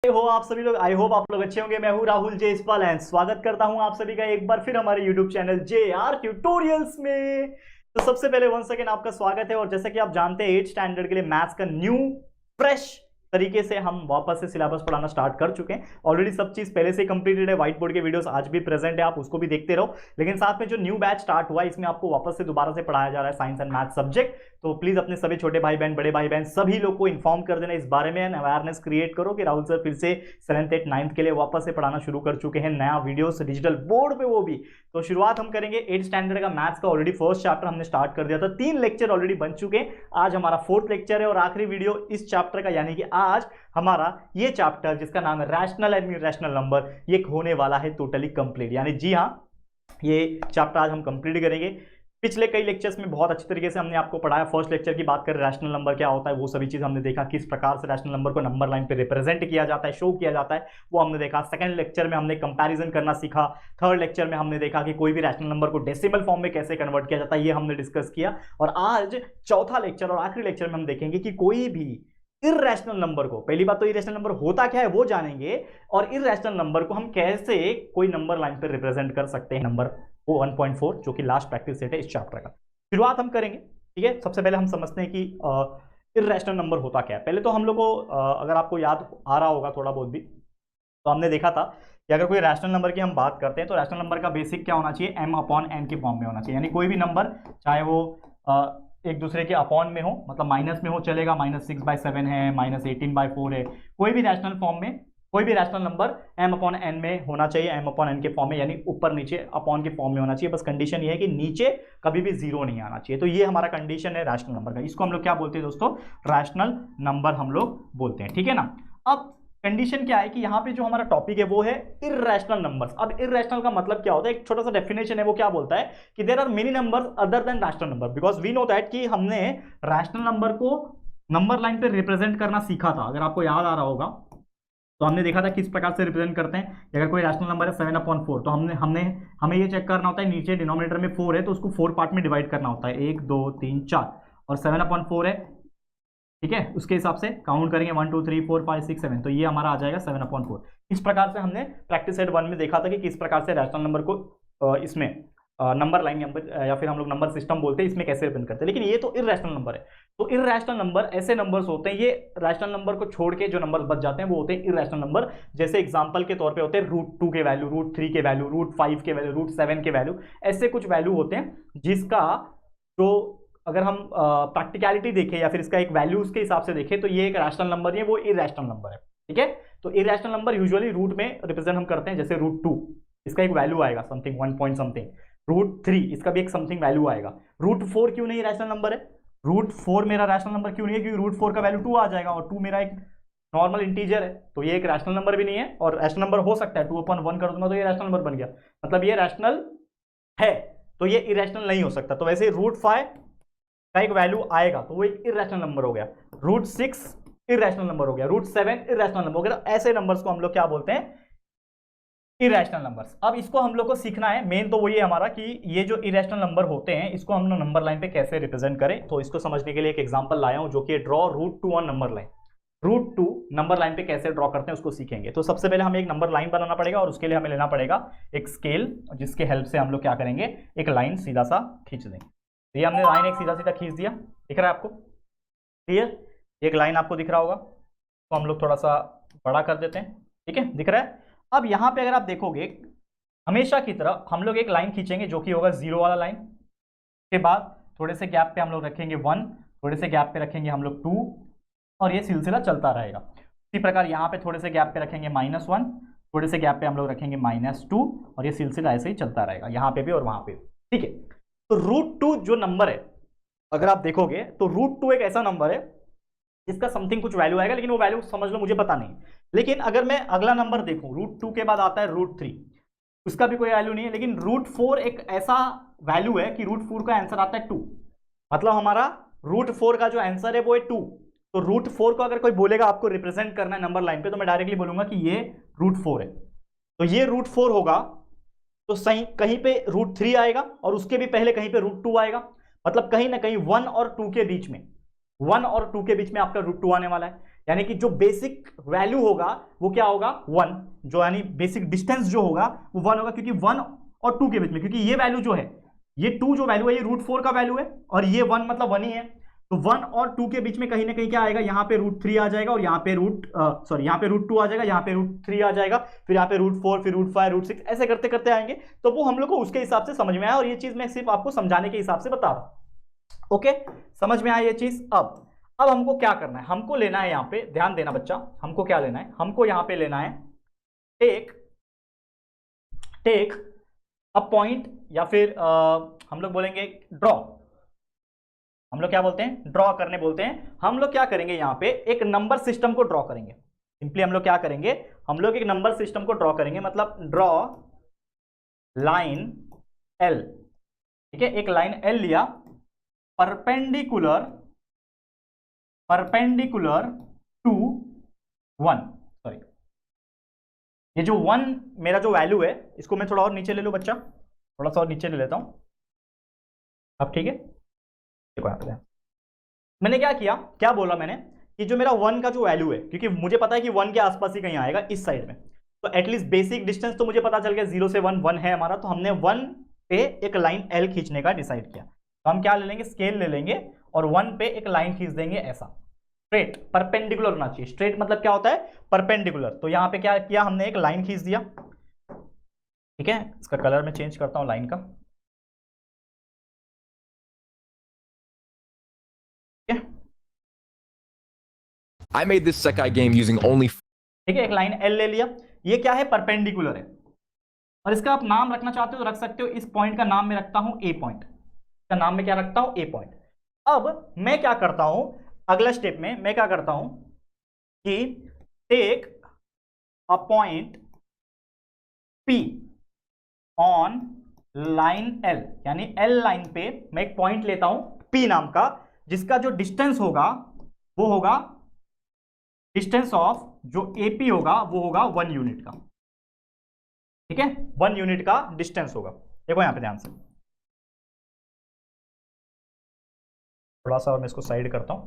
हो आप सभी लोग। आई होप आप लोग अच्छे होंगे। मैं हूं राहुल जयसवाल एंड स्वागत करता हूं आप सभी का एक बार फिर हमारे यूट्यूब चैनल JR ट्यूटोरियल्स में। तो सबसे पहले वन सेकेंड आपका स्वागत है। और जैसा कि आप जानते हैं 8th स्टैंडर्ड के लिए मैथ्स का न्यू फ्रेश तरीके से हम वापस से सिलेबस पढ़ाना स्टार्ट कर चुके हैं। ऑलरेडी सब चीज पहले से कंप्लीटेड है, व्हाइट बोर्ड के वीडियोस आज भी प्रेजेंट है, आप उसको भी देखते रहो। लेकिन साथ में जो न्यू बैच स्टार्ट हुआ है इसमें आपको वापस से दोबारा से पढ़ाया जा रहा है साइंस एंड मैथ सब्जेक्ट। तो प्लीज अपने सभी छोटे भाई बहन, बड़े भाई बहन सभी लोग को इन्फॉर्म कर देना इस बारे में, अवेयरनेस क्रिएट करो कि राहुल सर फिर से 7th 8th 9th के लिए वापस से पढ़ाना शुरू कर चुके हैं, नया वीडियोस डिजिटल बोर्ड पे वो भी। तो शुरुआत हम करेंगे 8th स्टैंडर्ड का मैथ्स का। ऑलरेडी फर्स्ट चैप्टर हमने स्टार्ट कर दिया था, 3 लेक्चर ऑलरेडी बन चुके हैं। आज हमारा 4th लेक्चर है और आखिरी वीडियो इस चैप्टर का, यानी कि आज हमारा ये चैप्टर जिसका नाम है रैशनल एंड इरैशनल नंबर, ये होने वाला है टोटली कंप्लीट। यानी जी हाँ, ये चैप्टर आज हम कंप्लीट करेंगे। पिछले कई लेक्चर्स में बहुत अच्छी तरीके से हमने आपको पढ़ाया। फर्स्ट लेक्चर की बात करें, रैशनल नंबर क्या होता है, वो सभी चीज हमने देखा, किस प्रकार से रैशनल नंबर को नंबर लाइन पे रिप्रेजेंट किया जाता है, शो किया जाता है, वो हमने देखा। सेकंड लेक्चर में हमने कंपैरिजन करना सीखा। थर्ड लेक्चर में हमने देखा कि कोई भी रैशनल नंबर को डेसिमल फॉर्म में कैसे कन्वर्ट किया जाता है, ये हमने डिस्कस किया। और आज चौथा लेक्चर और आखिरी लेक्चर में हम देखेंगे कि कोई भी इररेशनल नंबर को, पहली बात तो इररेशनल नंबर होता क्या है वो जानेंगे, और इररेशनल नंबर को हम कैसे कोई नंबर लाइन पर रिप्रेजेंट कर सकते हैं। नंबर वो 1.4 जो कि लास्ट प्रैक्टिस सेट है इस चैप्टर का, शुरुआत हम करेंगे। ठीक है, सबसे पहले हम समझते हैं कि इररेशनल नंबर होता क्या है। पहले तो हम लोग को अगर आपको याद आ रहा होगा थोड़ा बहुत भी, तो हमने देखा था कि अगर कोई रैशनल नंबर की हम बात करते हैं तो रैशनल नंबर का बेसिक क्या होना चाहिए, m/n के फॉर्म में होना चाहिए। यानी कोई भी नंबर चाहे वो एक दूसरे के अपॉन में हो, मतलब माइनस में हो चलेगा, -6/7 है, -18/4 है, कोई भी रैशनल फॉर्म में कोई भी रैशनल नंबर m/n में होना चाहिए, m/n के फॉर्म में, यानी ऊपर नीचे अपॉन के फॉर्म में होना चाहिए। बस कंडीशन ये है कि नीचे कभी भी जीरो नहीं आना चाहिए। तो ये हमारा कंडीशन है रैशनल नंबर का। इसको हम लोग क्या बोलते हैं दोस्तों, रैशनल नंबर हम लोग बोलते हैं। ठीक है ना। अब कंडीशन क्या है कि यहाँ पे जो हमारा टॉपिक है वो है इररेशनल नंबर्स। अब इररेशनल का मतलब क्या होता है, एक छोटा सा डेफिनेशन है, वो क्या बोलता है कि there are many numbers other than rational number, because we know that कि हमने रैशनल नंबर को नंबर लाइन पे रिप्रेजेंट करना सीखा था। अगर आपको याद आ रहा होगा तो हमने देखा था किस प्रकार से रिप्रेजेंट करते हैं। अगर कोई रैशनल नंबर है 7/4, तो हमें ये चेक करना होता है, नीचे डिनोमिनेटर में 4 है तो उसको 4 पार्ट में डिवाइड करना होता है, 1 2 3 4, और 7/4 है। ठीक है, उसके हिसाब से काउंट करेंगे 1 2 3 4 5 6 7, तो ये हमारा आ जाएगा 7/4। इस प्रकार से हमने प्रैक्टिस सेट 1 में देखा था कि किस प्रकार से रैशनल नंबर को इसमें नंबर लाइन या फिर हम लोग नंबर सिस्टम बोलते हैं, इसमें कैसे रिप्रेजेंट करते हैं। लेकिन ये तो इररेशनल नंबर है। तो इररेशनल नंबर ऐसे नंबर्स होते हैं, ये रैशनल नंबर को छोड़ के जो नंबर बच जाते हैं वो होते हैं इररेशनल नंबर। जैसे एग्जांपल के तौर पे होते हैं √2 के वैल्यू, √3 के वैल्यू, √5 के वैल्यू, √7 के वैल्यू, ऐसे कुछ वैल्यू होते हैं जिसका जो अगर हम प्रैक्टिकलिटी देखें या फिर इसका एक वैल्यूज के हिसाब से देखें तो ये एक रैशनल नंबर नहीं है, वो इररेशनल नंबर है। ठीक है, तो इररेशनल नंबर यूजुअली रूट में रिप्रेजेंट हम करते हैं। जैसे √2 इसका एक वैल्यू आएगा समथिंग 1 पॉइंट समथिंग, √3 इसका भी एक समथिंग वैल्यू आएगा। √4 क्यों नहीं रैशनल नंबर है, √4 मेरा रैशनल नंबर क्यों नहीं है, क्योंकि √4 का वैल्यू 2 आ जाएगा और 2 मेरा एक नॉर्मल इंटीजर है, तो ये एक रैशनल नंबर भी नहीं है। और रैशनल नंबर हो सकता है 2/1 कर दूंगा तो ये रैशनल नंबर बन गया, मतलब ये रैशनल है, तो ये इररेशनल नहीं हो सकता। तो वैसे √5 का एक वैल्यू आएगा तो वो एक इररेशनल नंबर हो गया, √6 इररेशनल नंबर हो गया, √7 इररेशनल नंबर हो गया। तो ऐसे नंबर्स को हम लोग क्या बोलते हैं, इररेशनल नंबर्स। अब इसको हम लोग को सीखना है, मेन तो वही है हमारा कि ये जो इररेशनल नंबर होते हैं इसको हम लोग नंबर लाइन पे कैसे रिप्रेजेंट करें। तो इसको समझने के लिए एक एग्जांपल लाया हूं जो कि draw √2 on number line. √2 number line पे कैसे ड्रॉ करते हैं उसको सीखेंगे। तो सबसे पहले हमें एक नंबर लाइन बनाना पड़ेगा और उसके लिए हमें लेना पड़ेगा एक स्केल, जिसके हेल्प से हम लोग क्या करेंगे, एक लाइन सीधा सा खींच देंगे। तो ये हमने लाइन एक सीधा सीधा खींच दिया, दिख रहा है आपको, क्लियर, एक लाइन आपको दिख रहा होगा। तो हम लोग थोड़ा सा बड़ा कर देते हैं, ठीक है, दिख रहा है। अब यहाँ पे अगर आप देखोगे हमेशा की तरह हम लोग एक लाइन खींचेंगे जो कि होगा 0 वाला लाइन, के बाद थोड़े से गैप पे हम लोग रखेंगे 1, थोड़े से गैप पे रखेंगे हम लोग 2, और ये सिलसिला चलता रहेगा। इसी प्रकार यहाँ पे थोड़े से गैप पे रखेंगे -1, थोड़े से गैप पे हम लोग रखेंगे -2, और ये सिलसिला ऐसे ही चलता रहेगा यहाँ पे भी और वहां पे भी। ठीक है, तो √2 जो नंबर है अगर आप देखोगे तो √2 एक ऐसा नंबर है जिसका समथिंग कुछ वैल्यू आएगा, लेकिन वो वैल्यू समझ लो मुझे पता नहीं। लेकिन अगर मैं अगला नंबर देखूं, √2 के बाद आता है √3, उसका भी कोई वैल्यू नहीं है। लेकिन √4 एक ऐसा वैल्यू है कि √4 का आंसर आता है 2, मतलब हमारा √4 का जो आंसर है वो है 2। तो √4 को अगर कोई बोलेगा आपको रिप्रेजेंट करना है नंबर लाइन पे, तो मैं डायरेक्टली बोलूंगा कि ये √4 है। तो ये √4 होगा तो सही कहीं पे √3 आएगा और उसके भी पहले कहीं पे √2 आएगा, मतलब कहीं ना कहीं 1 और 2 के बीच में, 1 और 2 के बीच में आपका √2 आने वाला है। यानी कि जो बेसिक वैल्यू होगा वो क्या होगा 1, जो यानी बेसिक डिस्टेंस जो होगा वो 1 होगा, क्योंकि 1 और 2 के बीच में, क्योंकि ये वैल्यू जो है, ये 2 जो वैल्यू है ये √4 का वैल्यू है, और ये 1 मतलब 1 ही है। तो 1 और 2 के बीच में कहीं ना कहीं क्या आएगा, यहाँ पे √3 आ जाएगा, और यहाँ पे यहाँ पे √2 आ जाएगा, यहाँ पे √3 आ जाएगा, फिर यहाँ पे √4, फिर √5, √6, ऐसे करते करते आएंगे। तो वो हम लोग को उसके हिसाब से समझ में आया, और ये चीज मैं सिर्फ आपको समझाने के हिसाब से बता रहा हूं। ओके, समझ में आया ये चीज। अब हमको क्या करना है, हमको लेना है, यहाँ पे ध्यान देना बच्चा, हमको क्या लेना है, हमको यहाँ पे लेना है टेक अ पॉइंट, या फिर हम लोग बोलेंगे ड्रॉ। हम लोग क्या बोलते हैं, ड्रॉ करने बोलते हैं। हम लोग क्या करेंगे, यहाँ पे एक नंबर सिस्टम को ड्रॉ करेंगे। सिंपली हम लोग क्या करेंगे, हम लोग एक नंबर सिस्टम को ड्रॉ करेंगे, मतलब ड्रॉ लाइन एल। ठीक है, एक लाइन एल लिया, परपेंडिकुलर टू 1, सॉरी, ये जो 1 मेरा जो वैल्यू है, इसको मैं थोड़ा और नीचे ले लूं बच्चा, थोड़ा सा और नीचे ले लेता हूं। अब ठीक है, देखो यहाँ पे मैंने क्या किया, क्या बोला मैंने, कि जो मेरा 1 का जो वैल्यू है, क्योंकि मुझे पता है कि 1 के आसपास ही कहीं आएगा इस साइड में, तो एटलीस्ट बेसिक डिस्टेंस तो मुझे पता चल गया, 0 से 1 1 है हमारा, तो हमने 1 पे एक लाइन एल खींचने का डिसाइड किया। तो हम क्या ले लेंगे, स्केल ले लेंगे, और 1 पे एक लाइन खींच देंगे, ऐसा स्ट्रेट, परपेंडिकुलर होना चाहिए। स्ट्रेट मतलब क्या होता है, परपेंडिकुलर। तो यहाँ पे क्या किया हमने, एक लाइन खींच दिया। ठीक है, इसका कलर मैं चेंज करता हूं लाइन का। I made this Sekai game using only. ठीक है, एक लाइन एल ले लिया, ये क्या है, परपेंडिकुलर है, और इसका आप नाम रखना चाहते हो तो रख सकते हो। इस पॉइंट का नाम मैं रखता हूं ए पॉइंट, इसका नाम मैं क्या रखता हूं, ए पॉइंट। अब मैं क्या करता हूं, अगला स्टेप में मैं क्या करता हूं कि take a point P on line L, यानी एल लाइन पे मैं एक पॉइंट लेता हूं पी नाम का, जिसका जो डिस्टेंस होगा वो होगा, डिस्टेंस ऑफ जो एपी होगा वो होगा 1 यूनिट का। ठीक है, 1 यूनिट का डिस्टेंस होगा। देखो यहां पे ध्यान से, थोड़ा सा और मैं इसको साइड करता हूं।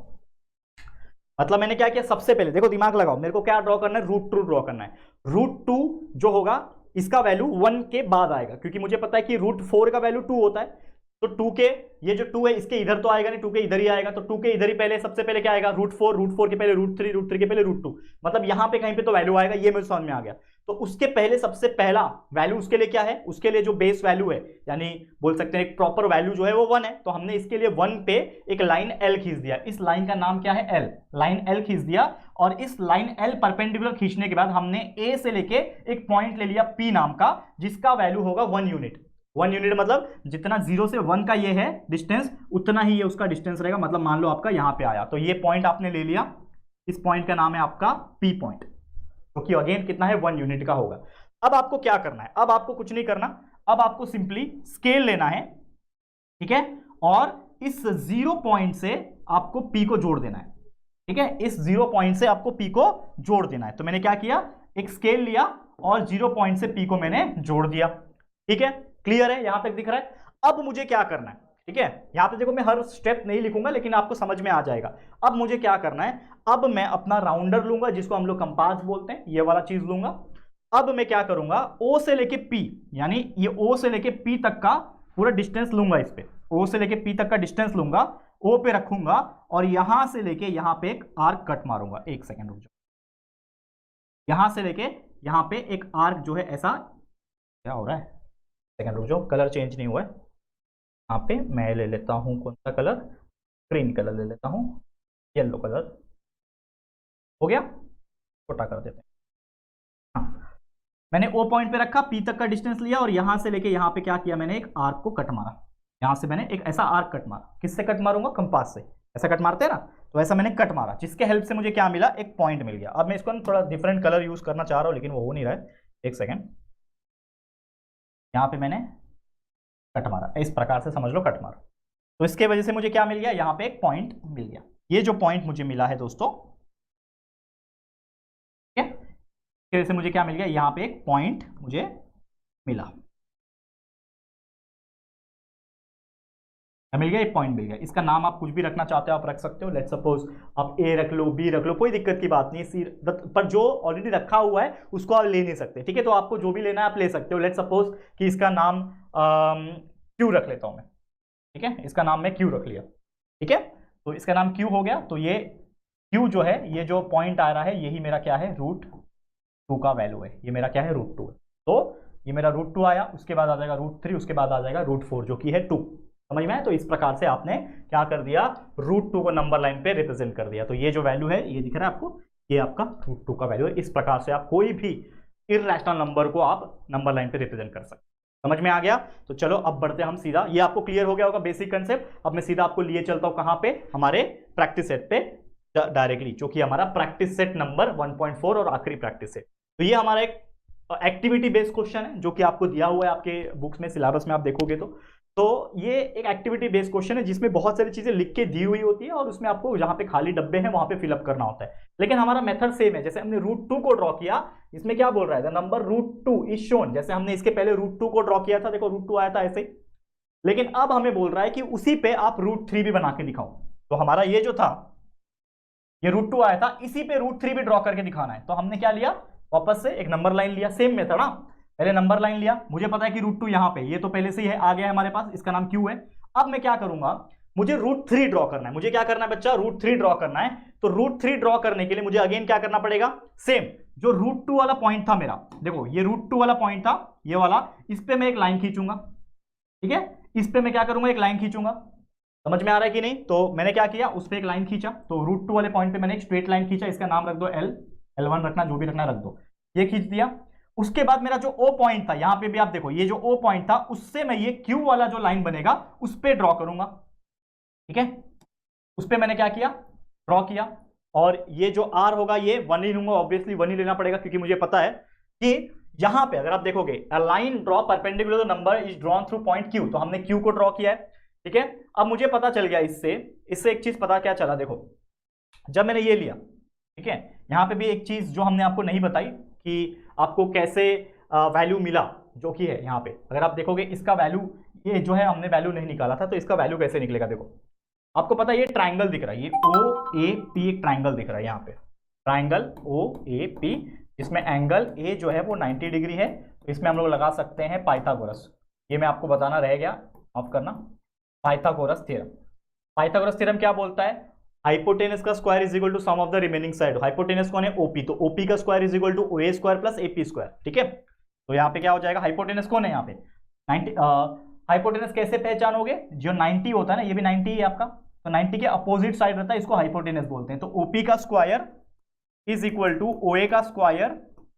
मतलब मैंने क्या किया, सबसे पहले देखो, दिमाग लगाओ, मेरे को क्या ड्रॉ करना है, √2 ड्रॉ करना है। √2 जो होगा इसका वैल्यू 1 के बाद आएगा, क्योंकि मुझे पता है कि √4 का वैल्यू 2 होता है, तो 2 के, ये जो 2 है इसके इधर तो आएगा नहीं, 2 के इधर ही आएगा, तो 2 के इधर ही पहले, सबसे पहले क्या आएगा, √4 के पहले √3, √3 के पहले √2, मतलब यहां पे कहीं पे तो वैल्यू आएगा, ये मुझे समझ में आ गया। तो उसके पहले सबसे पहला वैल्यू उसके लिए क्या है, उसके लिए जो बेस वैल्यू है, यानी बोल सकते हैं एक प्रॉपर वैल्यू जो है वो 1 है, तो हमने इसके लिए 1 पे एक लाइन एल खींच दिया। इस लाइन का नाम क्या है, एल, लाइन एल खींच दिया, और इस लाइन एल परपेंडिकुलर खींचने के बाद हमने ए से लेके एक पॉइंट ले लिया पी नाम का, जिसका वैल्यू होगा 1 यूनिट। 1 यूनिट मतलब जितना 0 से 1 का ये है डिस्टेंस, उतना ही ये उसका डिस्टेंस रहेगा। मतलब मान लो आपका यहां पे आया, तो ये पॉइंट आपने ले लिया, इस पॉइंट का नाम है आपका पी पॉइंट, क्योंकि तो अगेन कितना है, 1 यूनिट का होगा। अब आपको क्या करना है, अब आपको कुछ नहीं करना, अब आपको सिंपली स्केल लेना है। ठीक है, और इस 0 पॉइंट से आपको पी को जोड़ देना है। ठीक है, इस 0 पॉइंट से आपको पी को जोड़ देना है। तो मैंने क्या किया, एक स्केल लिया और 0 पॉइंट से पी को मैंने जोड़ दिया। ठीक है, क्लियर है, यहां तक दिख रहा है। अब मुझे क्या करना है, ठीक है, यहां पे देखो मैं हर स्टेप नहीं लिखूंगा, लेकिन आपको समझ में आ जाएगा। अब मुझे क्या करना है, अब मैं अपना राउंडर लूंगा, जिसको हम लोग कंपास बोलते हैं, ये वाला चीज लूंगा। अब मैं क्या करूंगा, ओ से लेके पी, यानी ये ओ से लेके पी तक का पूरा डिस्टेंस लूंगा, इस पे ओ से लेके पी तक का डिस्टेंस लूंगा, ओ पे रखूंगा, और यहां से लेके यहां पे एक आर्क कट मारूंगा। एक सेकेंड रुक जाओ, यहां से लेके यहां पे एक आर्क जो है ऐसा, क्या हो रहा है, सेकेंड रुक जाओ, कलर चेंज नहीं हुआ है। यहाँ पे मैं ले लेता हूँ कौन सा कलर, ग्रीन कलर ले लेता हूँ, येलो कलर हो गया, छोटा कर देते हैं। हाँ, मैंने ओ पॉइंट पे रखा, पी तक का डिस्टेंस लिया, और यहां से लेके यहां पे क्या किया, मैंने एक आर्क को कट मारा। यहां से मैंने एक ऐसा आर्क कट मारा, किससे कट मारूंगा, कंपास से, ऐसा कट मारते हैं ना, तो ऐसा मैंने कट मारा, जिसके हेल्प से मुझे क्या मिला, एक पॉइंट मिल गया। अब मैं इसको थोड़ा डिफरेंट कलर यूज करना चाह रहा हूँ, लेकिन वो हो नहीं रहा है। एक सेकेंड, यहाँ पे मैंने कट मारा, इस प्रकार से समझ लो, कट मारा, तो इसके वजह से मुझे क्या मिल गया, यहाँ पे एक पॉइंट मिल गया। ये जो पॉइंट मुझे मिला है दोस्तों, ठीक है, इसकी वजह से मुझे क्या मिल गया, यहाँ पे एक पॉइंट मुझे मिला। मिल गया, एक पॉइंट मिल गया। इसका नाम आप कुछ भी रखना चाहते हो आप रख सकते हो। लेट्स सपोज आप ए रख लो, बी रख लो, कोई दिक्कत की बात नहीं। सी पर जो ऑलरेडी रखा हुआ है उसको आप ले नहीं सकते, ठीक है। तो आपको जो भी लेना है आप ले सकते हो। लेट्स सपोज कि इसका नाम क्यू रख लेता हूं मैं, ठीक है। इसका नाम मैं क्यू रख लिया, ठीक है। तो इसका नाम क्यू हो गया। तो ये क्यू जो है, ये जो पॉइंट आ रहा है यही मेरा क्या है, √2 का वैल्यू है। ये मेरा क्या है, √2 है। तो ये मेरा √2 आया, उसके बाद आ जाएगा √3, उसके बाद आ जाएगा √4 जो कि है 2। समझ में आया? तो इस प्रकार से आपने क्या कर दिया, √2 को नंबर लाइन पे रिप्रेजेंट कर दिया। तो ये जो वैल्यू है ये दिख रहा है आपको, ये आपका √2 का वैल्यू है। इस प्रकार से आप कोई भी इर्रेशनल नंबर को आप नंबर लाइन पे रिप्रेजेंट कर सकते हैं। समझ में आ गया? तो चलो अब बढ़ते हैं हम सीधा, ये आपको क्लियर हो गया होगा बेसिक कंसेप्ट। अब मैं सीधा आपको लिए चलता हूं कहां पे, हमारे प्रैक्टिस सेट पे डायरेक्टली, जो कि हमारा प्रैक्टिस सेट नंबर 1.4 और आखिरी प्रैक्टिस सेट। तो ये हमारा एक एक्टिविटी बेस्ड क्वेश्चन है जो कि आपको दिया हुआ है आपके बुक्स में, सिलेबस में आप देखोगे तो ये एक एक्टिविटी बेस्ड क्वेश्चन है जिसमें बहुत सारी चीजें लिख के दी हुई होती है और उसमें आपको जहां पे खाली डब्बे हैं वहां पे फिलअप करना होता है। लेकिन हमारा मेथड सेम है। जैसे हमने √2 को ड्रॉ किया, इसमें क्या बोल रहा है, द नंबर √2 इज शोन। जैसे हमने इसके पहले √2 को ड्रॉ किया था, देखो √2 आया था ऐसे ही। लेकिन अब हमें बोल रहा है कि उसी पे आप √3 भी बना के दिखाओ। तो हमारा ये जो था, ये √2 आया था, इसी पे √3 भी ड्रॉ करके दिखाना है। तो हमने क्या लिया, वापस से एक नंबर लाइन लिया, सेम मेथड। पहले नंबर लाइन लिया, मुझे पता है कि √2 यहां पे, ये तो पहले से ही है, आ गया है हमारे पास, इसका नाम क्यू है। अब मैं क्या करूंगा, मुझे √3 ड्रॉ करना है। मुझे क्या करना है बच्चा, √3 ड्रॉ करना है। तो √3 ड्रॉ करने के लिए मुझे अगेन क्या करना पड़ेगा, सेम जो √2 वाला पॉइंट था मेरा, देखो ये √2 वाला पॉइंट था, ये वाला, इस पे मैं एक लाइन खींचूंगा, ठीक है। इस पे मैं क्या करूंगा, एक लाइन खींचूंगा। समझ में आ रहा है कि नहीं? तो मैंने क्या किया, उस पर एक लाइन खींचा। तो √2 वाले पॉइंट पे मैंने एक स्ट्रेट लाइन खींचा, इसका नाम रख दो L1 रखना, जो भी रखना रख दो, ये खींच दिया। उसके बाद मेरा जो O पॉइंट था, यहां पे भी आप देखो, ये जो O पॉइंट था, उससे मैं ये Q वाला जो लाइन बनेगा उस पे ड्रॉ करूंगा, ठीक है। उस पे मैंने क्या किया, ड्रॉ किया। और ये जो R होगा ये 1 ही लूंगा, ऑब्वियसली 1 ही लेना पड़ेगा, क्योंकि मुझे पता है कि यहां पे अगर आप देखोगे, a line draw perpendicular to the number is drawn through point Q, तो हमने Q को ड्रॉ किया है, ठीक है। अब मुझे पता चल गया, इससे एक चीज पता क्या चला, देखो जब मैंने ये लिया, ठीक है, यहां पे भी एक चीज जो हमने आपको नहीं बताई कि आपको कैसे वैल्यू मिला, जो कि है यहाँ पे, अगर आप देखोगे इसका वैल्यू, ये जो है हमने वैल्यू नहीं निकाला था, तो इसका वैल्यू कैसे निकलेगा, देखो आपको पता है ये ट्राइंगल दिख रहा है, ये OAP एक ट्राइंगल दिख रहा है यहाँ पे, ट्राइंगल OAP, जिसमें एंगल A जो है वो 90 डिग्री है। तो इसमें हम लोग लगा सकते हैं पाइथागोरस। ये मैं आपको बताना रह गया, ऑफ करना, पाइथागोरस थ्योरम। पाइथागोरस थ्योरम क्या बोलता है, हाइपोटेनस का square is equal to sum of the remaining side. Hypotenuse कौन है, OP, तो OP का square is equal to OA square plus AP square, ठीक है। तो यहाँ पे क्या हो जाएगा, हाइपोटेनस कौन है यहाँ पे 90। हाइपोटेनस कैसे पहचानोगे, जो 90 होता है ना, ये भी 90 ही है आपका, तो 90 के अपोजिट साइड रहता है, इसको हाइपोटेनस बोलते हैं। तो OP का square is equal to OA का स्क्वायर,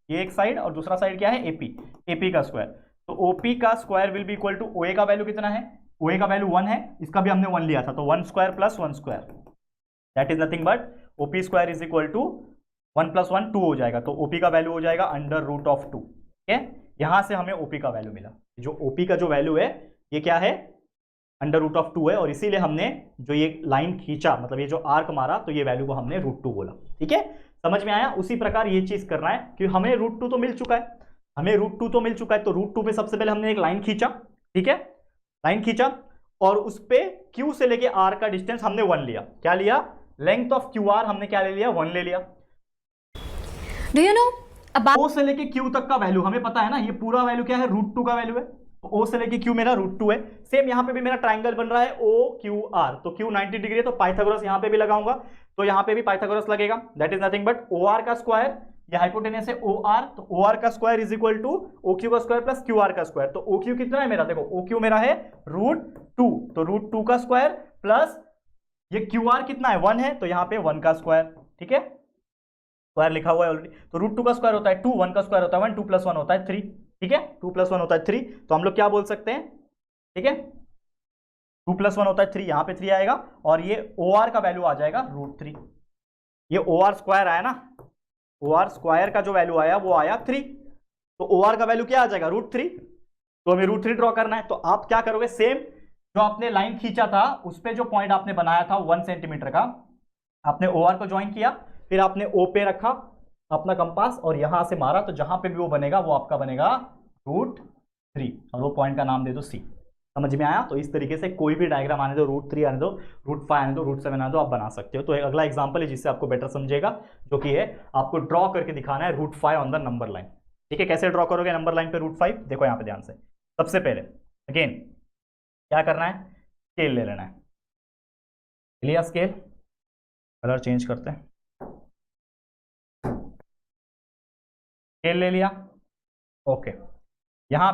ये एक साइड, और दूसरा साइड क्या है, AP का स्क्वायर। तो OP का square will be equal to, OA का वैल्यू कितना है, OA का वैल्यू 1 है, इसका भी हमने 1 लिया था, तो 1 square plus 1 square, that is nothing but OP square is equal to 1 plus 1 2 हो जाएगा। तो OP का वैल्यू हो जाएगा √2, ठीक है। यहां से हमें OP का वैल्यू मिला, जो OP का जो वैल्यू है ये क्या है, √2 है, और इसीलिए हमने जो ये लाइन खींचा, मतलब ये जो आर्क मारा, तो ये वैल्यू को हमने √2 बोला, ठीक है। समझ में आया? उसी प्रकार ये चीज करना है कि हमें √2 तो मिल चुका है, तो √2 पे सबसे पहले हमने एक लाइन खींचा, ठीक है, लाइन खींचा, और उस पे Q से लेके R का डिस्टेंस हमने 1 लिया। क्या लिया, लेंथ ऑफ QR हमने क्या ले लिया, 1 ले लिया। Do you know about O से लेके Q तक का वैल्यू हमें पता है ना, ये पूरा वैल्यू क्या है, √2 का वैल्यू है। तो O से लेके Q मेरा √2 है। सेम यहाँ पे भी मेरा ट्राइंगल बन रहा है OQR, तो Q 90 डिग्री है, तो पाइथागोरस यहाँ पे भी लगाऊंगा, तो यहाँ पे भी पाइथागोरस लगेगा, that is nothing but OR का स्क्वायर, ये हाइपोटेनस है OR, तो OR का square is equal to OQ का स्क्वायर प्लस QR का स्क्वायर। तो OQ कितना है मेरा, देखो OQ मेरा है √2, तो √2 का स्क्वायर प्लस ये QR कितना है, 1 है, तो यहाँ पे 1 का स्क्वायर, ठीक है, स्क्वायर लिखा हुआ है ऑलरेडी। तो √2 का स्क्वायर होता है 2, 1 का स्क्वायर होता है 1, 2 प्लस 1 होता है 3, ठीक है, 2 प्लस 1 होता है 3। तो हम लोग क्या बोल सकते हैं, ठीक है, 2 प्लस 1 होता है 3, यहाँ पे 3 आएगा, और ये OR का वैल्यू आ जाएगा √3। ये OR स्क्वायर आया ना, OR स्क्वायर का जो वैल्यू आया वो आया 3, तो OR का वैल्यू क्या आ जाएगा, √3। तो हमें √3 ड्रॉ करना है। तो आप क्या करोगे, सेम जो आपने लाइन खींचा था उस पे जो पॉइंट आपने बनाया था 1 सेंटीमीटर का, आपने OR को ज्वाइन किया, फिर आपने O पे रखा अपना कंपास और यहां से मारा, तो जहां पे भी वो बनेगा वो आपका बनेगा √3, और वो पॉइंट का नाम दे दो C। समझ में आया? तो इस तरीके से कोई भी डायग्राम आने दो, √3 आने दो, √5 आने दो, √7 आने दो, आप बना सकते हो। तो एक अगला एग्जांपल है जिससे आपको बेटर समझेगा, जो कि है आपको ड्रॉ करके दिखाना है √5 ऑन द नंबर लाइन। ठीक है, कैसे ड्रॉ करोगे नंबर लाइन पे √5? देखो यहाँ पे ध्यान से। सबसे पहले अगेन क्या करना है, स्केल ले लेना है। लिया स्केल, कलर चेंज करते हैं, स्केल ले लिया। ओके, यहाँ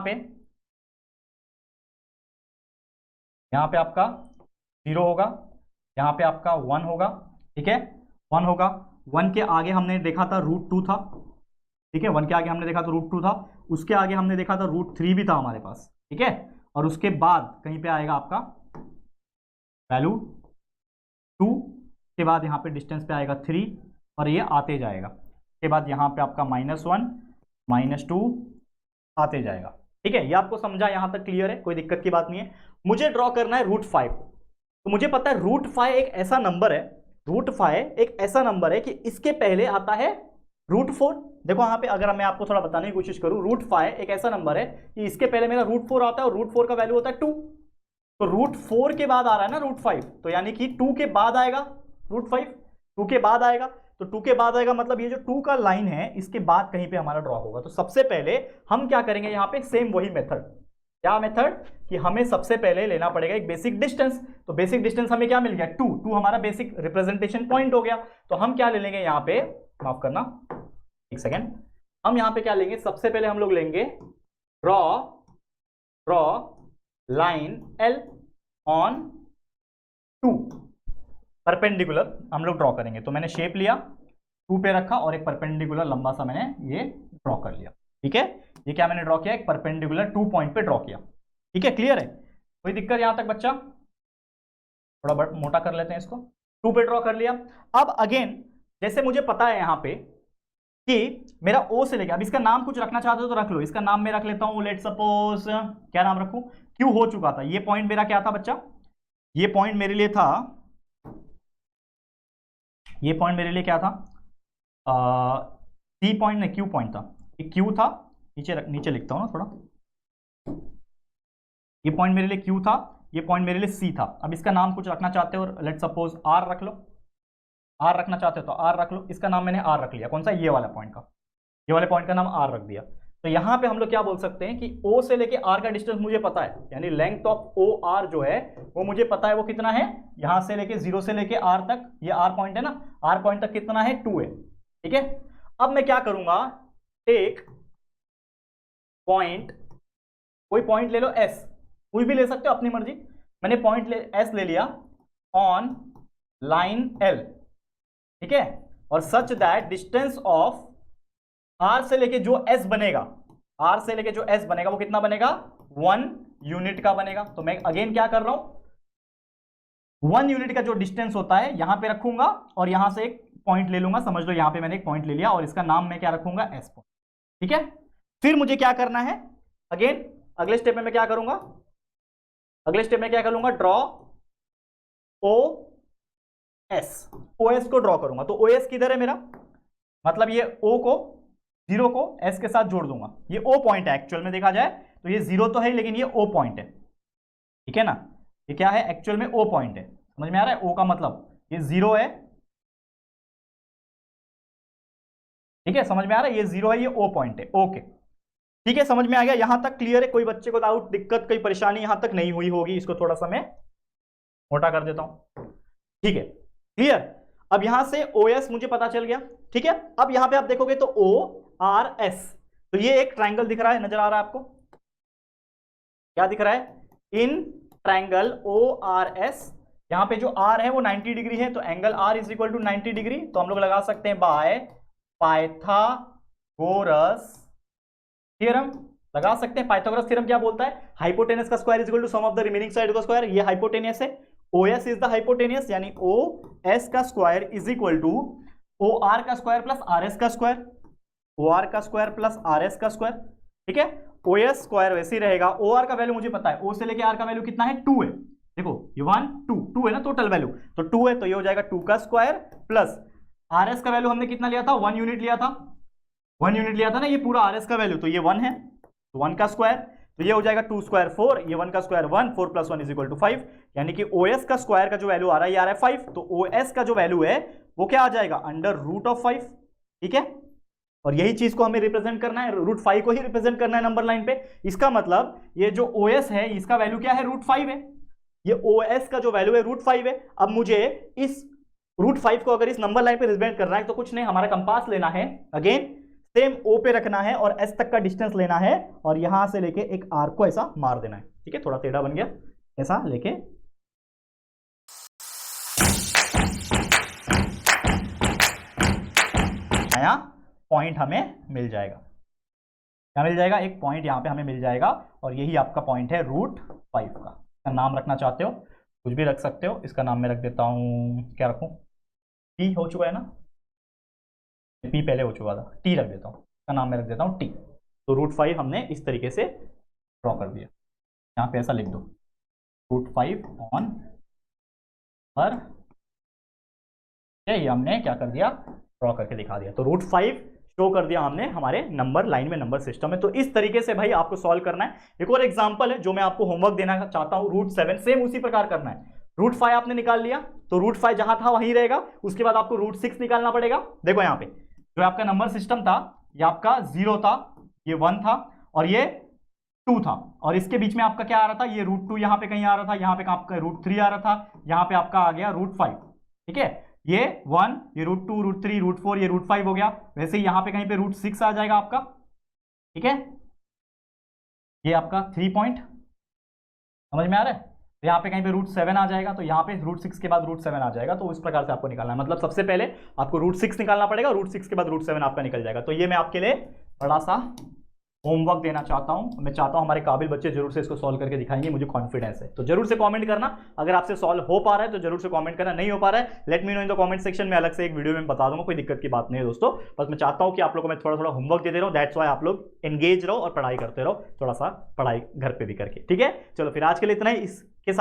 पे आपका 0 होगा, यहाँ पे आपका 1 होगा। ठीक है, 1 होगा। 1 के आगे हमने देखा था √2 था। ठीक है, 1 के आगे हमने देखा था √2 था, उसके आगे हमने देखा था √3 भी था हमारे पास। ठीक है, और उसके बाद कहीं पे आएगा आपका वैल्यू 2 के बाद यहाँ पे डिस्टेंस पे आएगा 3 और ये आते जाएगा। के बाद यहाँ पे आपका -1 -2 आते जाएगा। ठीक है, ये आपको समझा? यहाँ तक क्लियर है, कोई दिक्कत की बात नहीं है। मुझे ड्रॉ करना है √5। तो मुझे पता है √5 एक ऐसा नंबर है, √5 एक ऐसा नंबर है कि इसके पहले आता है √4। देखो यहाँ पे अगर मैं आपको थोड़ा बताने की कोशिश करूं, √5 एक ऐसा नंबर है कि इसके पहले मेरा √4 आता है और √4 का वैल्यू होता है 2। तो √4 के बाद आ रहा है ना √5, तो यानी कि 2 के बाद आएगा √5, 2 के बाद आएगा। तो 2 के बाद आएगा मतलब ये जो 2 का लाइन है इसके बाद कहीं पे हमारा ड्रॉ होगा। तो सबसे पहले हम क्या करेंगे यहाँ पे, सेम वही मेथड। क्या मेथड? कि हमें सबसे पहले लेना पड़ेगा एक बेसिक डिस्टेंस। तो बेसिक डिस्टेंस हमें क्या मिल गया, 2 हमारा बेसिक रिप्रेजेंटेशन पॉइंट हो गया। तो हम क्या ले लेंगे यहाँ पे, माफ करना एक सेकेंड, हम यहाँ पे क्या लेंगे, सबसे पहले हम लोग लेंगे draw line L on 2 perpendicular हम लोग ड्रॉ करेंगे। तो मैंने शेप लिया, 2 पे रखा और एक परपेंडिकुलर लंबा सा मैंने ये ड्रॉ कर लिया। ठीक है, ये क्या मैंने ड्रॉ किया, एक परपेंडिकुलर 2 पॉइंट पे ड्रॉ किया। ठीक है, क्लियर है? कोई दिक्कत यहां तक बच्चा? थोड़ा मोटा कर लेते हैं इसको। 2 पे ड्रॉ कर लिया। अब अगेन जैसे मुझे पता है यहां पे कि मेरा O से लेके, अब इसका नाम कुछ रखना चाहते हो तो रख लो। इसका नाम मैं रख लेता हूं, लेट सपोज क्या नाम रखूं, Q हो चुका था। ये पॉइंट मेरा क्या था बच्चा, ये पॉइंट मेरे लिए था, ये पॉइंट मेरे लिए क्या था, C पॉइंट नहीं Q पॉइंट था। ये Q था, नीचे लिखता हूं ना थोड़ा, ये पॉइंट मेरे लिए Q था, ये पॉइंट मेरे लिए C था। अब इसका नाम कुछ रखना चाहते हो, लेट सपोज R रख लो, R रखना चाहते हो तो R रख लो। इसका नाम मैंने R रख लिया, कौन सा, ये वाला पॉइंट का, ये वाले पॉइंट का नाम R रख दिया। तो यहां पे हम लोग क्या बोल सकते हैं कि O से लेके R का डिस्टेंस मुझे पता है, यानी लेंथ ऑफ OR जो है वो मुझे पता है वो कितना है, यहां से लेके 0 से लेके R तक, ये R पॉइंट है ना, R पॉइंट तक कितना है, 2 है। ठीक है, अब मैं क्या करूंगा, टेक पॉइंट, कोई पॉइंट ले लो S, कोई भी ले सकते हो अपनी मर्जी। मैंने पॉइंट S ले लिया ऑन लाइन L। ठीक है, और such that distance of R से लेके जो S बनेगा, R से लेके जो S बनेगा वो कितना बनेगा, 1 यूनिट का बनेगा। तो मैं अगेन क्या कर रहा हूं, 1 यूनिट का जो डिस्टेंस होता है यहां पे रखूंगा और यहां से एक पॉइंट ले लूंगा। समझ लो यहां पे मैंने एक पॉइंट ले लिया और इसका नाम मैं क्या रखूंगा, S पॉइंट। ठीक है, फिर मुझे क्या करना है, अगेन अगले स्टेप में मैं क्या करूंगा, अगले स्टेप में क्या करूंगा, ड्रॉ OS को ड्रॉ करूंगा। तो OS किधर है मेरा, मतलब ये O को, 0 को S के साथ जोड़ दूंगा। ये O पॉइंट है एक्चुअल में, देखा जाए तो ये 0 तो है लेकिन ये O पॉइंट है। ठीक है ना, ये क्या है एक्चुअल में, O पॉइंट है। समझ में आ रहा है, O का मतलब ये 0 है। ठीक है, समझ में आ रहा है, ये 0 है, ये O पॉइंट है। ओके, ठीक है, समझ में आ गया, यहां तक क्लियर है? कोई बच्चे को डाउट, दिक्कत, कोई परेशानी यहां तक नहीं हुई होगी? इसको थोड़ा सा मैं मोटा कर देता हूं। ठीक है, क्लियर? अब यहां से OS मुझे पता चल गया। ठीक है, अब यहां पे आप देखोगे तो ORS, तो ये एक ट्रायंगल दिख रहा है, नजर आ रहा है आपको, क्या दिख रहा है, इन ट्रायंगल ORS। यहां पे जो R है वो 90 डिग्री है, तो angle R is equal to 90 degree. तो हम लोग लगा सकते हैं बाय पाइथागोरस थ्योरम, लगा सकते हैं। पाइथागोरस थ्योरम क्या बोलता है, हाइपोटेनस का square is equal to sum of the remaining side का स्क्वायर। ये हाइपोटेनस है, OS इज द हाइपोटेनस, यानी OS का square is equal to OR का स्क्वायर प्लस RS का स्क्वायर, OR का स्क्वायर प्लस RS का स्क्वायर। ठीक है, OS स्क्वायर वैसे ही रहेगा। OR का वैल्यू मुझे पता है, O से लेके R का वैल्यू कितना है, 2 है। देखो ये 1 2 है ना टोटल वैल्यू, तो 2 है, तो ये हो जाएगा 2 का स्क्वायर प्लस RS का वैल्यू हमने कितना लिया था, 1 यूनिट लिया था, 1 यूनिट लिया था ना, ये पूरा RS का वैल्यू, तो ये 1 है, तो 1 का स्क्वायर तो ये हो जाएगा 2 स्क्वायर 4, ये 1 का square 1, 4 plus 1 is equal to 5, यानी कि OS का स्क्वायर का जो वैल्यू आ रहा है ये आ रहा है 5, तो OS का जो वैल्यू है वो क्या आ जाएगा, अंडर रूट ऑफ 5, ठीक है। और यही चीज को हमें रिप्रेजेंट करना है, रूट 5 को ही रिप्रेजेंट करना है नंबर लाइन पे। इसका मतलब ये जो OS है इसका वैल्यू क्या है, रूट 5 है, ये OS का जो वैल्यू है रूट 5 है। अब मुझे इस रूट 5 को अगर इस नंबर लाइन पे रिप्रेजेंट करना है तो कुछ नहीं, हमारा कंपास लेना है, अगेन सेम O पे रखना है और S तक का डिस्टेंस लेना है और यहां से लेके एक आर्क को ऐसा मार देना है, ठीक है। थोड़ा टेढ़ा बन गया, ऐसा लेके नया पॉइंट हमें मिल जाएगा, क्या मिल जाएगा, एक पॉइंट यहां पे हमें मिल जाएगा और यही आपका पॉइंट है रूट 5 का। इसका नाम रखना चाहते हो कुछ भी रख सकते हो, इसका नाम मैं रख देता हूं, क्या रखूं, टी हो चुका है ना, पी पहले हो चुका था, टी रख देता हूं, इसका नाम मैं रख देता हूं टी। तो रूट 5 हमने इस तरीके से ड्रॉ कर दिया, यहाँ पे ऐसा लिख दो, रूट 5 ऑन पर, ये हमने क्या कर दिया, ड्रॉ करके दिखा दिया। तो रूट 5 शो कर दिया हमने हमारे नंबर लाइन में, नंबर सिस्टम में। तो इस तरीके से भाई आपको सॉल्व करना है। एक और एग्जांपल है जो मैं आपको होमवर्क देना चाहता हूं, रूट 7 सेम उसी प्रकार करना है। रूट 5 आपने निकाल लिया तो रूट 5 जहां था वहीं रहेगा, उसके बाद आपको रूट 6 निकालना पड़ेगा। देखो यहाँ पे जो आपका नंबर सिस्टम था ये आपका 0 था, ये 1 था और ये 2 था, और इसके बीच में आपका क्या आ रहा था, ये रूट 2 यहाँ पे कहीं आ रहा था, यहाँ पे आपका रूट 3 आ रहा था, यहाँ पे आपका आ गया रूट 5, ठीक है। ये 1, ये रूट 2, रूट 3, रूट 4, ये रूट 5 हो गया। वैसे ही यहाँ पे कहीं पे रूट 6 आ जाएगा आपका, ठीक है। ये आपका 3 पॉइंट समझ में आ रहा है। यहाँ पे कहीं पे रूट 7 आ जाएगा, तो यहाँ पे रूट 6 के बाद रूट 7 आ जाएगा। तो इस प्रकार से आपको निकालना है, मतलब सबसे पहले आपको रूट 6 निकालना पड़ेगा, रूट 6 के बाद रूट 7 आपका निकल जाएगा। तो ये मैं आपके लिए बड़ा सा होमवर्क देना चाहता हूं। मैं चाहता हूं हमारे काबिल बच्चे जरूर से इसको सॉल्व करके दिखाएंगे, मुझे कॉन्फिडेंस है। तो जरूर से कमेंट करना, अगर आपसे सॉल्व हो पा रहा है तो जरूर से कमेंट करना, नहीं हो पा रहा है let me know in the comment section में, अलग से एक वीडियो में बता दूंगा, कोई दिक्कत की बात नहीं है दोस्तों। बस मैं चाहता हूं कि आप लोगों को मैं थोड़ा थोड़ा होमवर्क दे रहा हूं, दैट्स व्हाई आप लोग एंगेज रहो और पढ़ाई करते रहो, थोड़ा सा पढ़ाई घर पे भी करके, ठीक है। चलो फिर आज के लिए इतना ही, इसके साथ